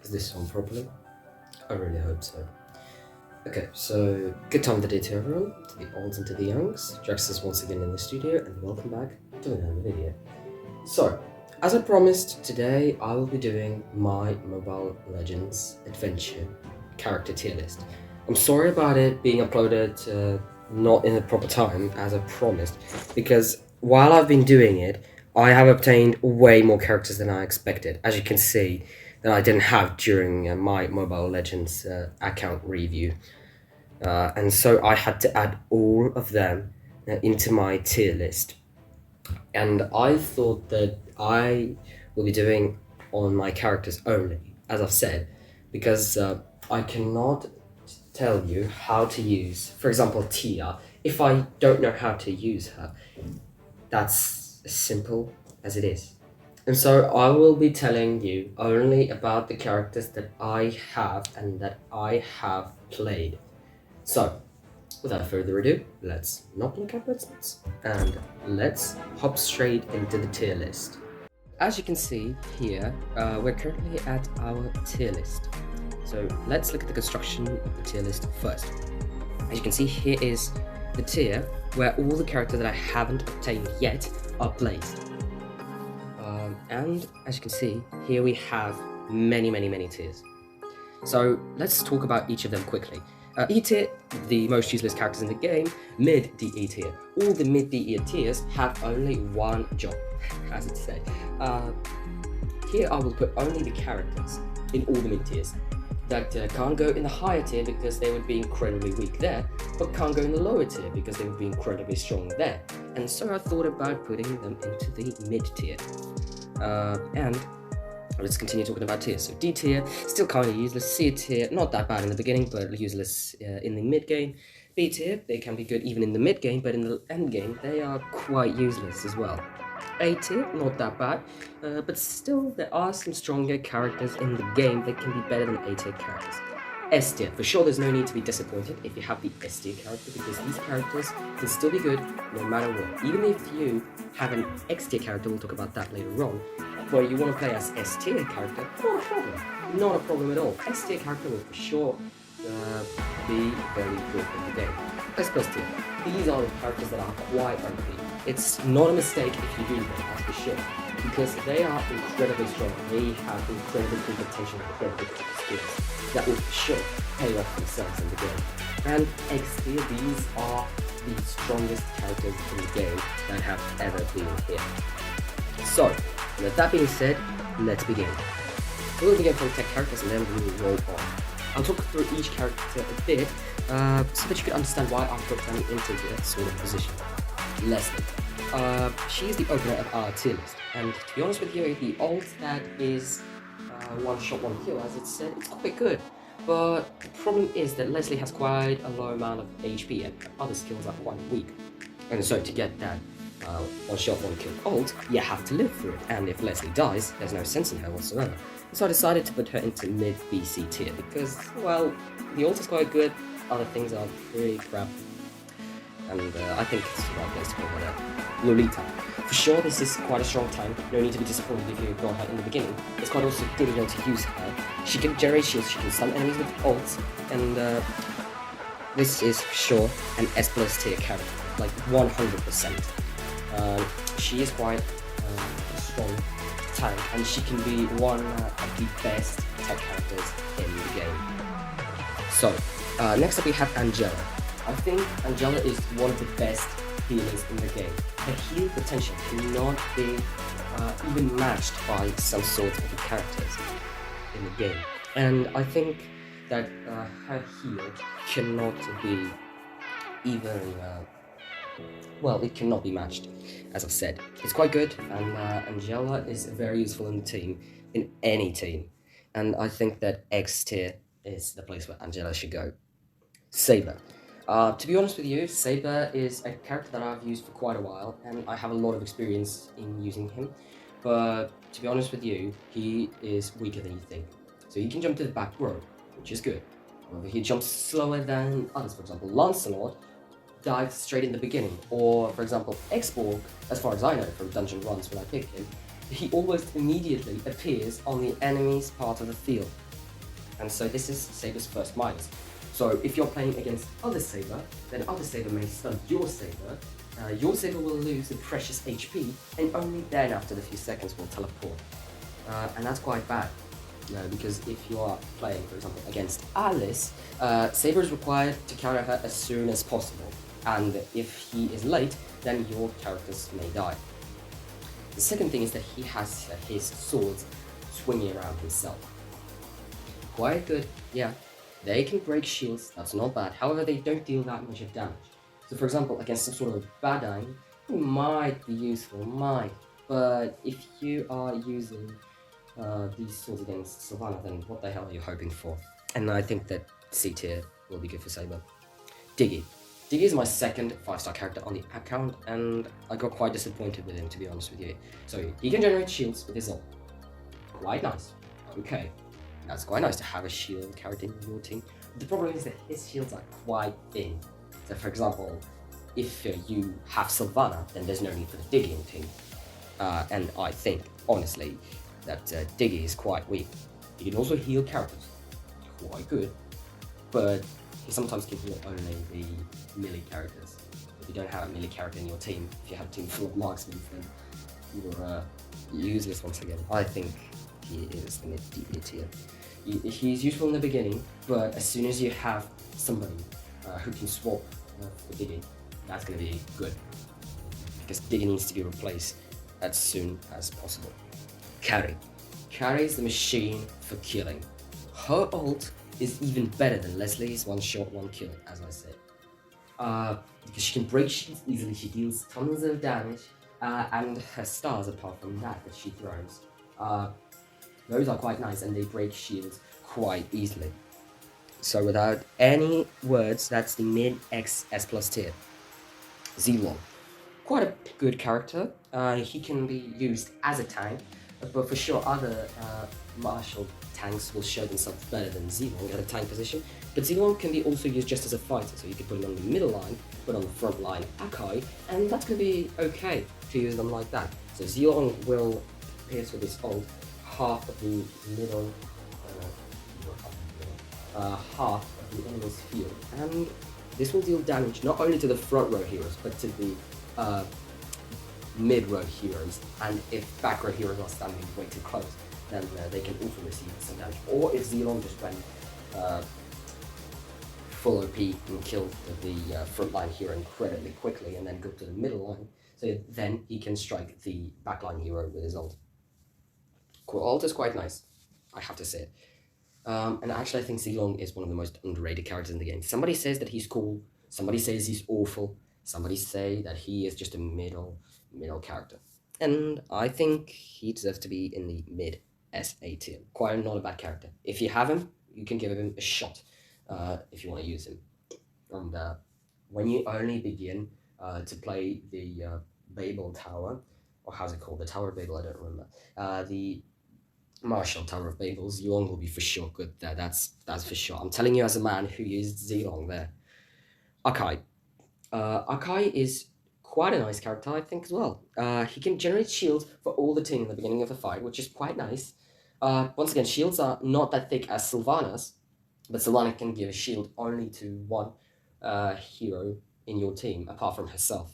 Is this on properly? I really hope so. Okay, so good time of the day to everyone, to the olds and to the youngs. Drax is once again in the studio, and welcome back to another video. So, as I promised, today I will be doing my Mobile Legends adventure character tier list. I'm sorry about it being uploaded not in the proper time as I promised, because while I've been doing it, I have obtained way more characters than I expected, as you can see, that I didn't have during my Mobile Legends account review. And so I had to add all of them into my tier list. And I thought that I will be doing on my characters only, as I've said, because I cannot tell you how to use, for example, Tia, if I don't know how to use her. That's as simple as it is. And so I will be telling you only about the characters that I have and that I have played. So, without further ado, let's not look at websites and let's hop straight into the tier list. As you can see here, we're currently at our tier list. So let's look at the construction of the tier list first. As you can see, here is the tier where all the characters that I haven't obtained yet are placed. And as you can see, here we have many tiers. So let's talk about each of them quickly. E tier, the most useless characters in the game. Mid DE tier. All the mid DE tiers have only one job, as it said. Here I will put only the characters in all the mid tiers that can't go in the higher tier because they would be incredibly weak there, but can't go in the lower tier because they would be incredibly strong there. And so I thought about putting them into the mid tier. And let's continue talking about tiers. So D tier, still kind of useless. C tier, not that bad in the beginning, but useless in the mid game. B tier, they can be good even in the mid game, but in the end game, they are quite useless as well. A tier, not that bad, but still there are some stronger characters in the game that can be better than A tier characters. S tier, for sure there's no need to be disappointed if you have the S tier character, because these characters can still be good no matter what. Even if you have an X tier character, we'll talk about that later on, where you want to play as S tier character, not a problem. Not a problem at all. S tier character will for sure be very good in the game. S plus tier, these are the characters that are quite OP. It's not a mistake if you do them, that's for sure, because they are incredibly strong. They have incredibly good potential, incredibly good skills that will for sure pay off themselves in the game. And X tier, these are the strongest characters in the game that have ever been here. So, with that being said, let's begin. We'll begin from tech characters and then we will roll on. I'll talk through each character a bit so that you can understand why I put them into this sort of position. Leslie. She is the opener of our tier list, and to be honest with you, the ult that is one shot, one kill, as it said, it's quite good. But the problem is that Leslie has quite a low amount of HP and other skills are quite weak. And so to get that one shot, one kill ult, you have to live through it, and if Leslie dies, there's no sense in her whatsoever. So I decided to put her into mid BC tier because, well, the ult is quite good, other things are pretty crap. And I think it's the right place to call her Lolita. For sure, this is quite a strong tank. No need to be disappointed if you got her in the beginning. It's quite also difficult to use her. She can generate shields, she can stun enemies with ults, and this is for sure an S plus tier character, like 100%. She is quite a strong tank, and she can be one of the best tech characters in the game. So, next up we have Angela. I think Angela is one of the best healers in the game. Her heal potential cannot be even matched by some sort of characters in the game. And I think that her heal cannot be even, well, it cannot be matched, as I've said. It's quite good, and Angela is very useful in the team, in any team. And I think that X tier is the place where Angela should go. Saber. To be honest with you, Saber is a character that I've used for quite a while, and I have a lot of experience in using him. But to be honest with you, he is weaker than you think. So he can jump to the back row, which is good. However, he jumps slower than others. For example, Lancelot dives straight in the beginning. Or, for example, X-Borg, as far as I know from dungeon runs when I pick him, he almost immediately appears on the enemy's part of the field. And so this is Saber's first minus. So if you're playing against other Saber, then other Saber may stun your Saber. Your Saber will lose the precious HP, and only then, after the few seconds, will teleport. And that's quite bad. Because if you are playing, for example, against Alice, Saber is required to counter her as soon as possible. And if he is late, then your characters may die. The second thing is that he has his swords swinging around himself. Quite good, yeah. They can break shields, that's not bad. However, they don't deal that much of damage. So for example, against some sort of Badine, it might be useful, but if you are using these swords against Sylvana, then what the hell are you hoping for? And I think that C tier will be good for Saber. Diggy. Diggy is my second 5-star character on the account, and I got quite disappointed with him, to be honest with you. So he can generate shields with his ult. Quite nice. Okay. That's quite nice to have a shield character in your team. The problem is that his shields are quite thin. So for example, if you have Sylvana, then there's no need for the Diggy in the team. And I think, honestly, that Diggy is quite weak. He can also heal characters. Quite good. But he sometimes can heal only the melee characters. If you don't have a melee character in your team, if you have a team full of marksmen, then you're useless once again. I think he is the mid tier. He's useful in the beginning, but as soon as you have somebody who can swap for Diggy, that's going to be good. Because Diggy needs to be replaced as soon as possible. Carry. Carry is the machine for killing. Her ult is even better than Leslie's one shot, one kill, as I said. Because she can break shields easily, she deals tons of damage, and her stars, apart from that she throws, those are quite nice, and they break shields quite easily. So without any words, that's the mid XS plus tier. Zilong. Quite a good character. He can be used as a tank, but for sure other martial tanks will show themselves better than Zilong at a tank position. But Zilong can be also used just as a fighter, so you could put him on the middle line, put on the front line Akai, and that's going to be okay to use them like that. So Zilong will pierce with his ult half of the middle, half of the enemy's field, and this will deal damage not only to the front row heroes, but to the mid row heroes, and if back row heroes are standing way too close, then they can also receive some damage. Or if Zilong just went full OP and killed the frontline hero incredibly quickly, and then go to the middle line, so then he can strike the backline hero with his ult. Ult is quite nice, I have to say it. And actually I think Zilong is one of the most underrated characters in the game. Somebody says that he's cool, somebody says he's awful, somebody say that he is just a middle character. And I think he deserves to be in the mid SA tier. Quite not a bad character. If you have him, you can give him a shot if you want to use him. And when you only begin to play the Babel Tower, or how's it called? The Tower of Babel, I don't remember. The Martial Tower of Babel, Zilong will be for sure good there. That's for sure. I'm telling you as a man who used Zilong there. Akai. Akai is quite a nice character, I think, as well. He can generate shields for all the team in the beginning of the fight, which is quite nice. Once again, shields are not that thick as Sylvana's, but Sylvana can give a shield only to one hero in your team, apart from herself.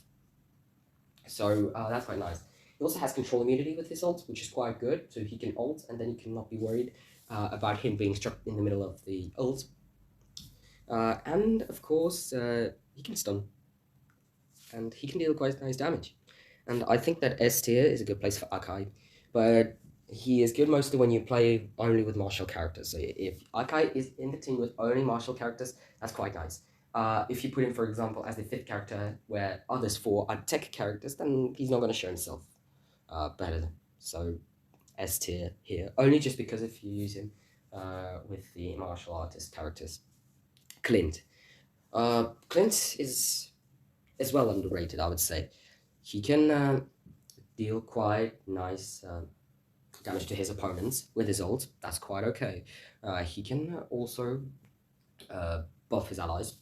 So that's quite nice. He also has control immunity with his ult, which is quite good, so he can ult, and then you cannot be worried about him being struck in the middle of the ult. And of course, he can stun, and he can deal quite nice damage. And I think that S tier is a good place for Akai, but he is good mostly when you play only with martial characters. So if Akai is in the team with only martial characters, that's quite nice. If you put him, for example, as the 5th character, where others 4 are tech characters, then he's not going to show himself better. So S tier here, only just because if you use him with the martial artist characters. Clint. Clint is well underrated, I would say. He can deal quite nice damage to his opponents with his ult. That's quite okay. He can also buff his allies.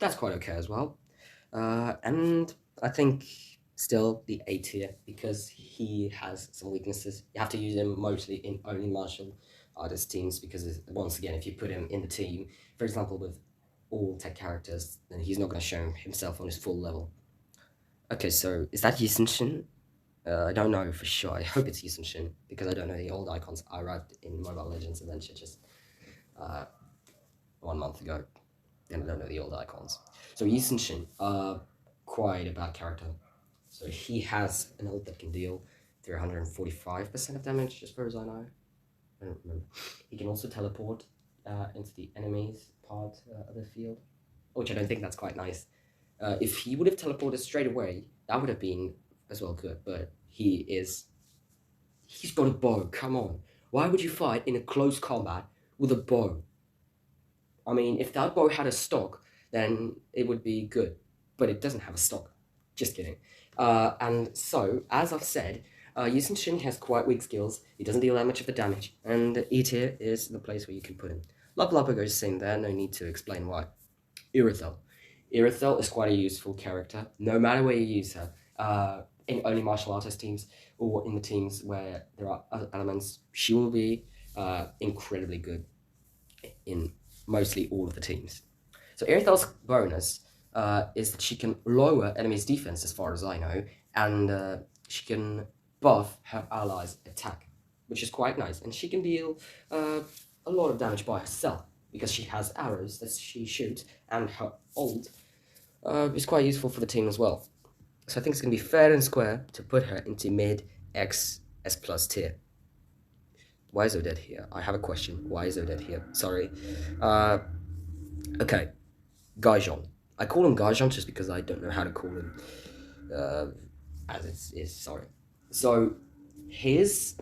That's quite okay as well. And I think still the A tier, because he has some weaknesses. You have to use him mostly in only martial artist teams, because once again, if you put him in the team, for example, with all tech characters, then he's not going to show himself on his full level. Okay, so is that Yisenshin? I don't know for sure. I hope it's Yisenshin, because I don't know the old icons. I arrived in Mobile Legends Adventure just 1 month ago, and I don't know the old icons. So Yisenshin, quite a bad character. So he has an ult that can deal 345% of damage, as far as I know. I don't remember. He can also teleport into the enemy's part of the field, which I don't think that's quite nice. If he would have teleported straight away, that would have been as well good, but he's got a bow, come on. Why would you fight in a close combat with a bow? I mean, if that bow had a stock, then it would be good, but it doesn't have a stock. Just kidding. And so, as I've said, Yusen Shin has quite weak skills. He doesn't deal that much of the damage, and E tier is the place where you can put him. Lapa goes same there, no need to explain why. Irithel. Irithel is quite a useful character, no matter where you use her. In only martial artist teams, or in the teams where there are other elements, she will be incredibly good in mostly all of the teams. So Irithel's bonus is that she can lower enemies' defense, as far as I know, and she can buff her allies' attack, which is quite nice. And she can deal a lot of damage by herself, because she has arrows that she shoots, and her ult is quite useful for the team as well. So I think it's going to be fair and square to put her into mid X S plus tier. Why is Odette here? I have a question. Why is Odette here? Sorry. Okay. Gajon. I call him Gajon just because I don't know how to call him. As it is, sorry. So, his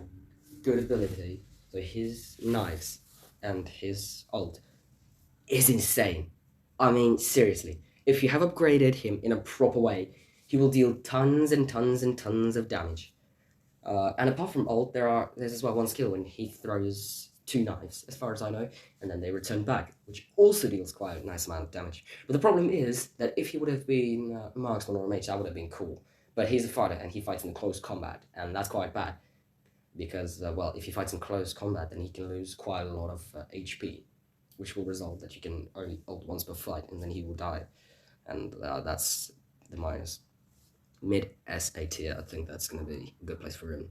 good ability, so his knives and his ult, is insane. I mean, seriously. If you have upgraded him in a proper way, he will deal tons and tons and tons of damage. And apart from ult, there's as well one skill when he throws 2 knives, as far as I know, and then they return back, which also deals quite a nice amount of damage. But the problem is that if he would have been a marksman or a mage, that would have been cool. But he's a fighter, and he fights in close combat, and that's quite bad. Because, well, if he fights in close combat, then he can lose quite a lot of HP, which will result that you can only ult once per fight, and then he will die. And that's the minus. Mid SA tier, I think that's going to be a good place for him.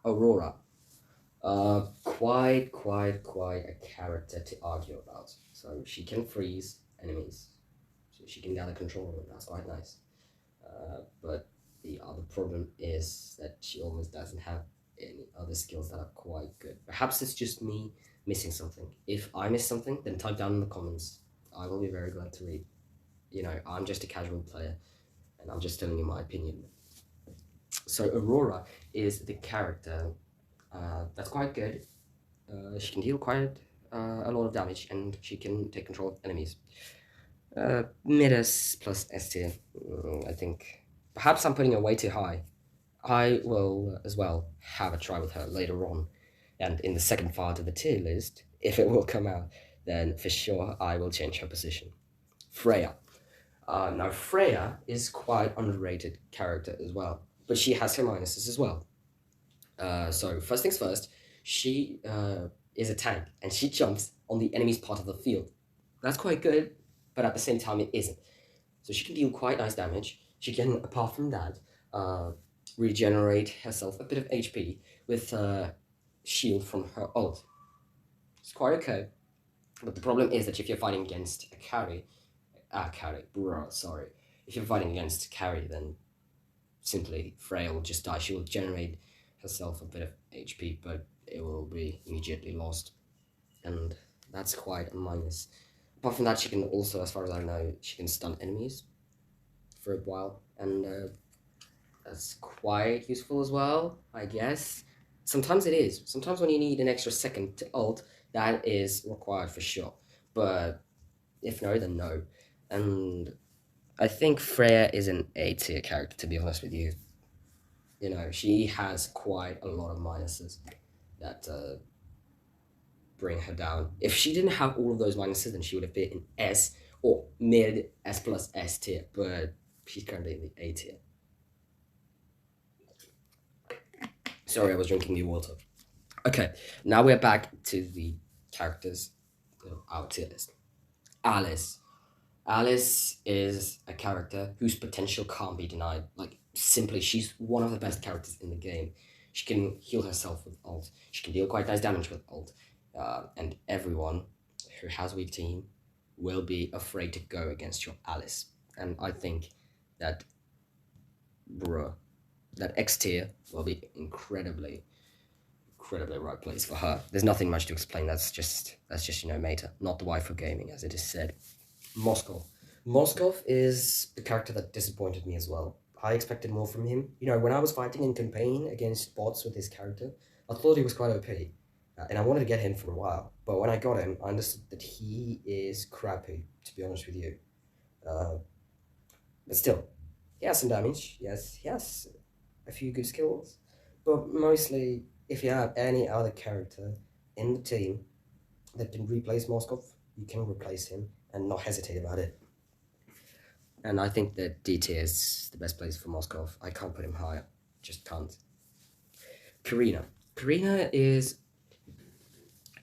Aurora. Quite a character to argue about. So she can freeze enemies. So she can gather control of them. That's quite nice. But the other problem is that she almost doesn't have any other skills that are quite good. Perhaps it's just me missing something. If I miss something, then type down in the comments. I will be very glad to read. You know, I'm just a casual player, and I'm just telling you my opinion. So Aurora is the character that's quite good. She can deal quite a lot of damage, and she can take control of enemies. Mid S plus S tier, I think. Perhaps I'm putting her way too high. I will as well have a try with her later on, and in the second part of the tier list, if it will come out, then for sure I will change her position. Freya. Now Freya is quite underrated character as well, but she has her minuses as well. So first things first, she is a tank, and she jumps on the enemy's part of the field. That's quite good, but at the same time it isn't. So she can deal quite nice damage. She can, apart from that, regenerate herself a bit of HP with shield from her ult. It's quite okay, but the problem is that if you're fighting against a carry, if you're fighting against carry, then simply Freya will just die. She will generate herself a bit of HP, but it will be immediately lost, and that's quite a minus. Apart from that, she can also, as far as I know, she can stun enemies for a while, and that's quite useful as well, I guess. Sometimes it is. Sometimes when you need an extra second to ult, that is required for sure. But if no, then no. And I think Freya is an A tier character, to be honest with you. You know, she has quite a lot of minuses that bring her down. If she didn't have all of those minuses, then she would have been in S or mid S plus S tier, but she's currently in the A tier. Sorry, I was drinking new water. Okay, now we're back to the characters, our tier list. Alice. Alice is a character whose potential can't be denied. Like, simply, she's one of the best characters in the game. She can heal herself with ult. She can deal quite nice damage with ult. And everyone who has weak team will be afraid to go against your Alice. And I think that, bruh, that X tier will be incredibly right place for her. There's nothing much to explain. That's just meta, not the wife of gaming, as it is said. Moskov. Moskov is the character that disappointed me as well. I expected more from him. When I was fighting in campaign against bots with his character, I thought he was quite OP, and I wanted to get him for a while. But when I got him, I understood that he is crappy, to be honest with you. But still, he has some damage. Yes, he has a few good skills. But mostly, if you have any other character in the team that can replace Moskov, you can replace him and not hesitate about it. And I think that D tier is the best place for Moskov. I can't put him higher. Just can't. Karina. Karina is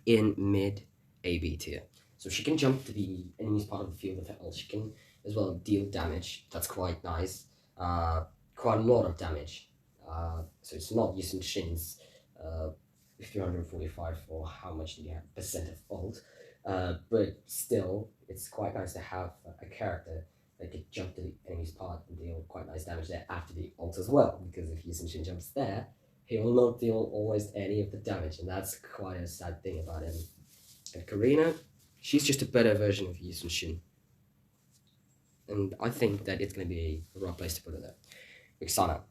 in mid AB tier. So she can jump to the enemy's part of the field with her ult. She can as well deal damage. That's quite nice. Quite a lot of damage. So it's not using Shin's 345 or how much do you have percent of ult. But still, it's quite nice to have a character that could jump to the enemy's part and deal quite nice damage there after the ult as well. Because if Yusin Shin jumps there, he will not deal almost any of the damage, and that's quite a sad thing about him. And Karina, she's just a better version of Yusin Shin. And I think that it's going to be the right place to put it there. Vexana.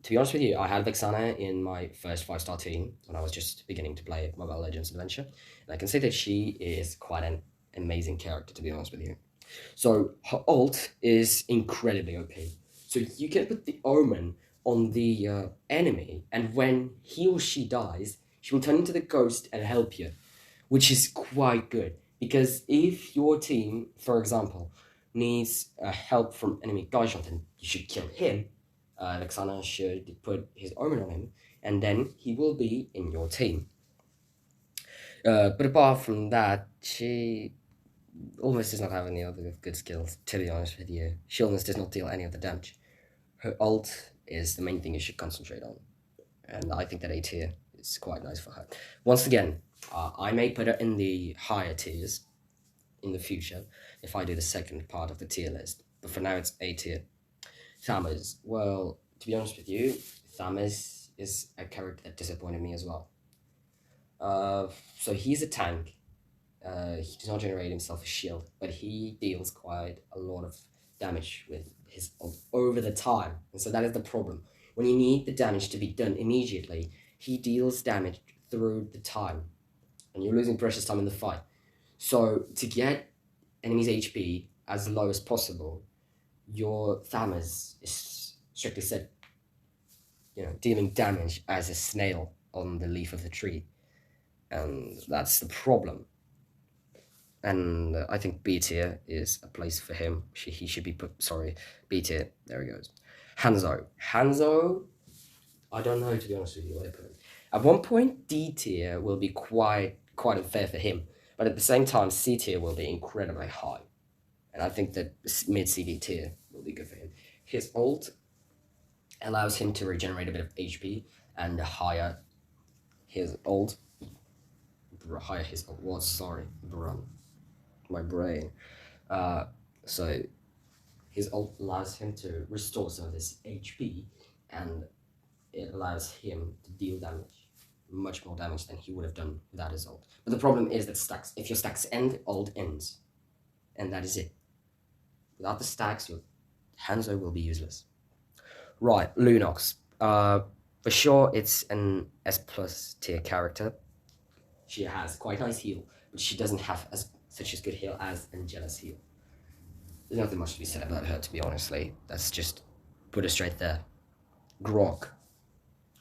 To be honest with you, I had Vexana in my first 5-star team when I was just beginning to play Mobile Legends Adventure. And I can say that she is quite an amazing character, to be honest with you. So her ult is incredibly OP. So you can put the Omen on the enemy, and when he or she dies, she will turn into the ghost and help you, which is quite good. Because if your team, for example, needs help from enemy Gaijont, then you should kill him. Vexana should put his Omen on him, and then he will be in your team. But apart from that, she almost does not have any other good skills, to be honest with you. She almost does not deal any of the damage. Her ult is the main thing you should concentrate on. And I think that A tier is quite nice for her. Once again, I may put her in the higher tiers in the future if I do the second part of the tier list. But for now, it's A tier. Thammers. Well, to be honest with you, Thammers is a character that disappointed me as well. So he's a tank. He does not generate himself a shield, but he deals quite a lot of damage with his ult over the time. And so that is the problem. When you need the damage to be done immediately, he deals damage through the time, and you're losing precious time in the fight. So to get enemy's HP as low as possible, your Thammers is strictly said, dealing damage as a snail on the leaf of the tree. And that's the problem. And I think B tier is a place for him. He should be put, B tier, there he goes. Hanzo, I don't know, to be honest with you, what I put him. At one point, D tier will be quite unfair for him, but at the same time, C tier will be incredibly high. And I think that mid CD tier will be good for him. His ult allows him to regenerate a bit of HP, and the higher his ult, my brain. So his ult allows him to restore some of his HP, and it allows him to deal damage, much more damage than he would have done without his ult. But the problem is that stacks, if your stacks end, ult ends, and that is it. Without the stacks, your Hanzo will be useless. Right, Lunox. For sure, it's an S plus tier character. She has quite nice heal, but she doesn't have such as good heal as Angela's heal. There's nothing much to be said about her, to be honestly. That's just put her straight there. Grok.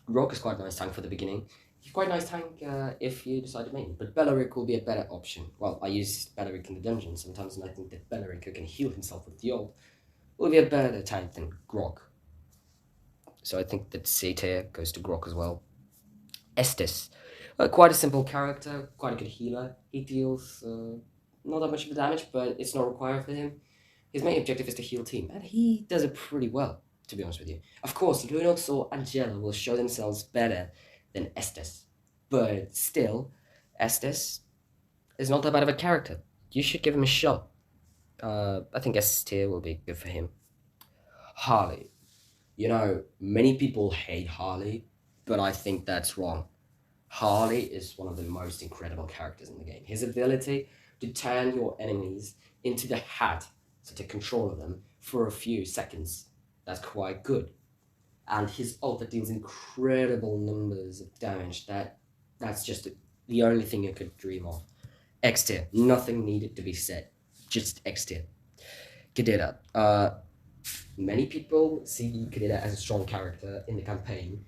Grok is quite a nice tank for the beginning. He's quite a nice tank if you decide to main, but Bellaric will be a better option. Well, I use Bellaric in the dungeon sometimes, and I think that Bellaric, who can heal himself with the ult, will be a better tank than Grok. So I think that C tier goes to Grok as well. Estes. Quite a simple character, quite a good healer. He deals not that much of the damage, but it's not required for him. His main objective is to heal team, and he does it pretty well, to be honest with you. Of course, Lunox or Angela will show themselves better than Estes, but still, Estes is not that bad of a character. You should give him a shot. I think S tier will be good for him. Harley. You know, many people hate Harley, but I think that's wrong. Harley is one of the most incredible characters in the game. His ability to turn your enemies into the hat, so take control of them for a few seconds, that's quite good. And his ult that deals incredible numbers of damage, that's just the only thing you could dream of. X tier, nothing needed to be said, just X tier. Kadira. Many people see Kadira as a strong character in the campaign,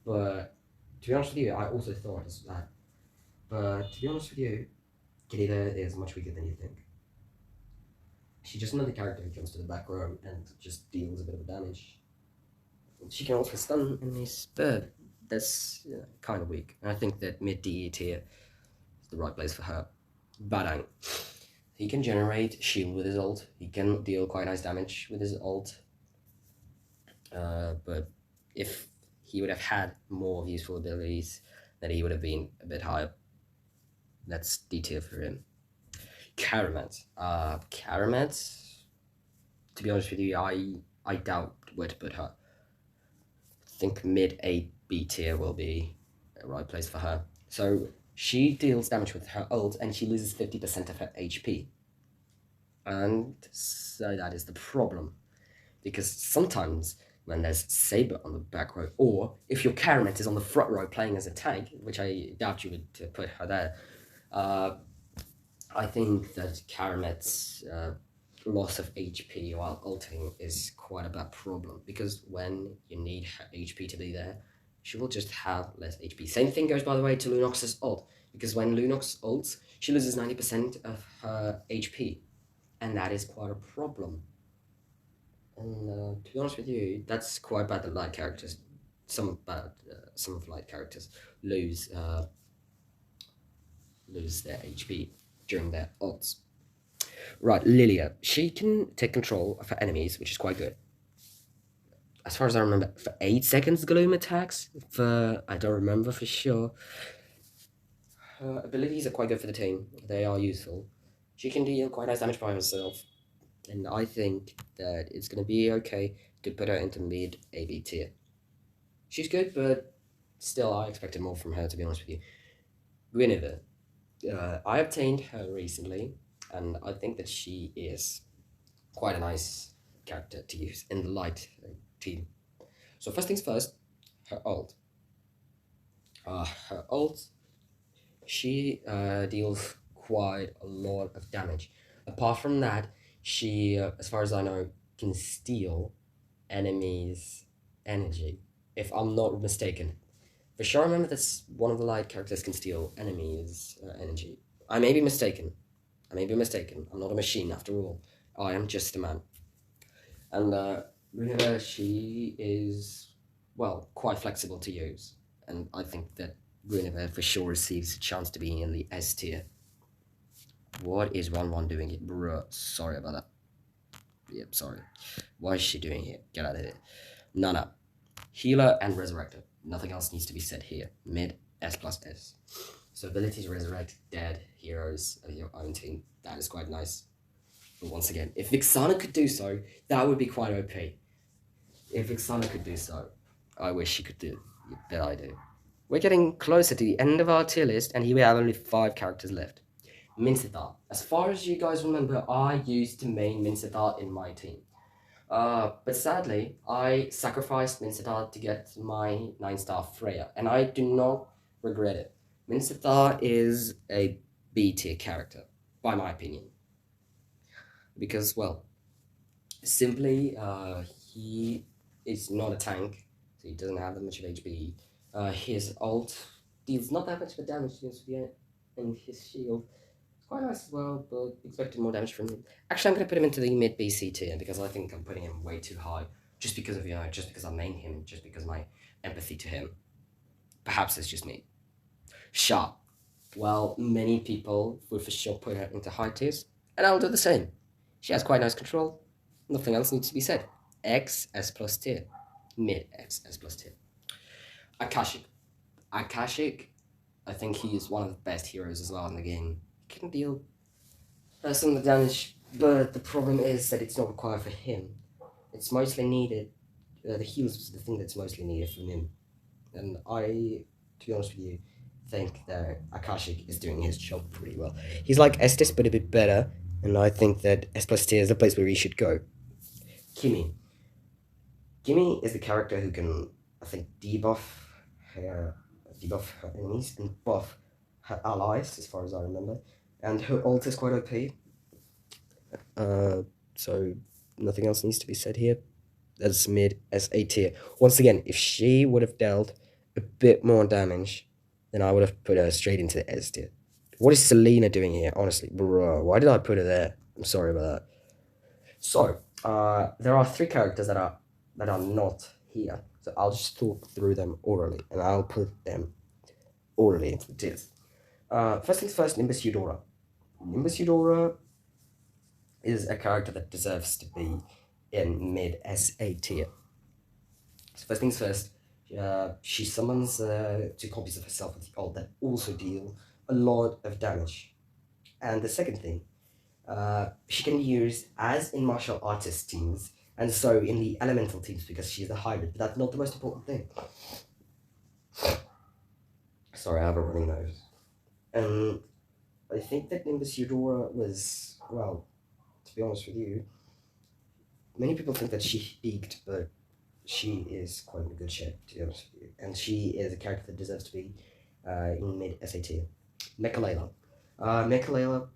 but to be honest with you, I also thought as that. But to be honest with you, Kadira is much weaker than you think. She's just another character who comes to the back row and just deals a bit of damage. She can also stun enemies, but that's kind of weak. And I think that mid DE tier is the right place for her. Badang. He can generate shield with his ult. He can deal quite nice damage with his ult. But if he would have had more useful abilities, then he would have been a bit higher. That's D tier for him. Karamet. Karamet, to be honest with you, I doubt where to put her. I think mid A B tier will be the right place for her. So she deals damage with her ult and she loses 50% of her HP. And so that is the problem. Because sometimes when there's Saber on the back row, or if your Karamet is on the front row playing as a tank, which I doubt you would put her there, I think that Karamet's loss of HP while ulting is quite a bad problem, because when you need her HP to be there, she will just have less HP. Same thing goes, by the way, to Lunox's ult, because when Lunox ults, she loses 90% of her HP, and that is quite a problem. And to be honest with you, that's quite bad that light characters, some of light characters lose their HP during their ults. Right, Lilia. She can take control of her enemies, which is quite good. As far as I remember, for 8 seconds Gloom attacks, I don't remember for sure. Her abilities are quite good for the team. They are useful. She can deal quite nice damage by herself, and I think that it's going to be okay to put her into mid AB tier. She's good, but still I expected more from her, to be honest with you. Guinevere. I obtained her recently, and I think that she is quite a nice character to use in the light team. So first things first, her ult. Her ult, she deals quite a lot of damage. Apart from that, she, as far as I know, can steal enemies' energy, if I'm not mistaken. For sure, I remember that one of the light characters can steal enemies' energy. I may be mistaken. I'm not a machine after all. I am just a man. And Rina, she is, well, quite flexible to use. And I think that Guinevere for sure receives a chance to be in the S tier. What is 1-1 doing it? Bruh, sorry about that. Yep, sorry. Why is she doing here? Get out of here. Nana. Healer and Resurrector. Nothing else needs to be said here. Mid, S+S. So ability to resurrect dead heroes of your own team. That is quite nice. But once again, if Vixana could do so, that would be quite OP. If Vixana could do so, I wish she could do. But I do. We're getting closer to the end of our tier list, and here we have only 5 characters left. Mincithar. As far as you guys remember, I used to main Mincithar in my team. But sadly, I sacrificed Mincithar to get my 9-star Freya, and I do not regret it. Mincithar is a B tier character, by my opinion. Because, well, simply, he is not a tank, so he doesn't have that much of HP. His ult deals not that much of damage and his shield is quite nice as well, but expected more damage from him. Actually, I'm going to put him into the mid BC tier because I think I'm putting him way too high, just because of just because I main him, just because of my empathy to him. Perhaps it's just me. Sharp. Well, many people would for sure put her into high tiers, and I'll do the same. She has quite nice control. Nothing else needs to be said. X S plus tier. Mid X S plus tier. Akashic. Akashic, I think he is one of the best heroes as well in the game. He can deal some of the damage, but the problem is that it's not required for him. It's mostly needed. The heal is the thing that's mostly needed from him. And I, to be honest with you, think that Akashic is doing his job pretty well. He's like Estes, but a bit better, and I think that S plus tier is the place where he should go. Kimmy. Kimmy is the character who can, I think, debuff her enemies and buff her allies, as far as I remember. And her ult is quite OP. So nothing else needs to be said here. That's mid as A tier. Once again, if she would have dealt a bit more damage, then I would have put her straight into the S tier. What is Selena doing here? Honestly, bro, why did I put her there? I'm sorry about that. So, there are 3 characters that are not here. So I'll just talk through them orally, and I'll put them orally into the tiers. First things first, Nimbus Eudora. Nimbus Eudora is a character that deserves to be in mid SA tier. So first things first, she summons 2 copies of herself with the ult that also deal a lot of damage. And the second thing, she can be used as in martial artist teams, and so in the elemental teams because she's a hybrid, but that's not the most important thing. Sorry, I have a running nose. I think that Nimbus Eudora was, well, to be honest with you, many people think that she peaked, but she is quite in good shape, to be honest with you. And she is a character that deserves to be in mid SAT. Mecha Layla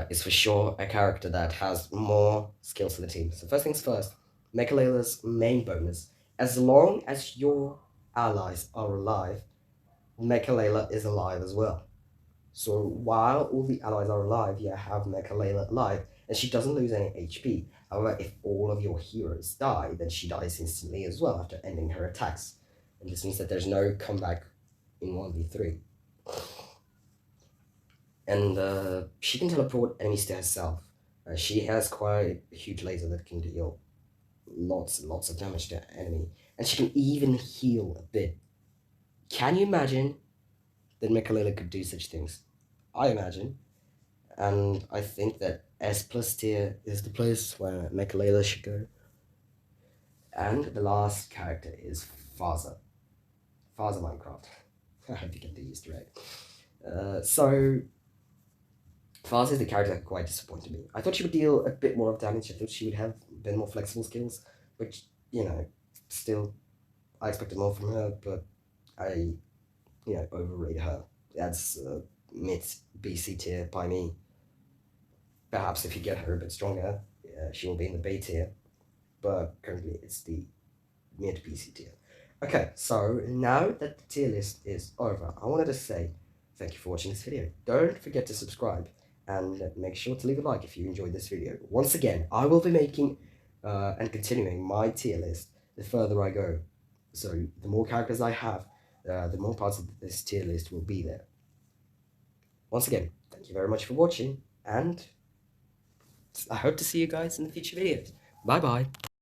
is for sure a character that has more skills for the team. So first things first, Mecha Layla's main bonus, as long as your allies are alive, Mecha Layla is alive as well. So while all the allies are alive, you have Mecha Layla alive, and she doesn't lose any HP. However, if all of your heroes die, then she dies instantly as well after ending her attacks. And this means that there's no comeback in 1v3. And she can teleport enemies to herself. She has quite a huge laser that can deal lots and lots of damage to an enemy. And she can even heal a bit. Can you imagine that Mecha Layla could do such things? I imagine. And I think that S plus tier is the place where Mecha Layla should go. And the last character is Faza. Faza Minecraft. I hope you get the Easter egg. So Faza is the character that quite disappointed me. I thought she would deal a bit more of damage. I thought she would have been more flexible skills, which, still, I expected more from her, but I, overrated her. That's mid BC tier by me. Perhaps if you get her a bit stronger, she will be in the B tier, but currently it's the mid BC tier. Okay, so now that the tier list is over, I wanted to say thank you for watching this video. Don't forget to subscribe and make sure to leave a like if you enjoyed this video. Once again, I will be making and continuing my tier list the further I go. So the more characters I have, the more parts of this tier list will be there. Once again, thank you very much for watching, and I hope to see you guys in the future videos. Bye bye.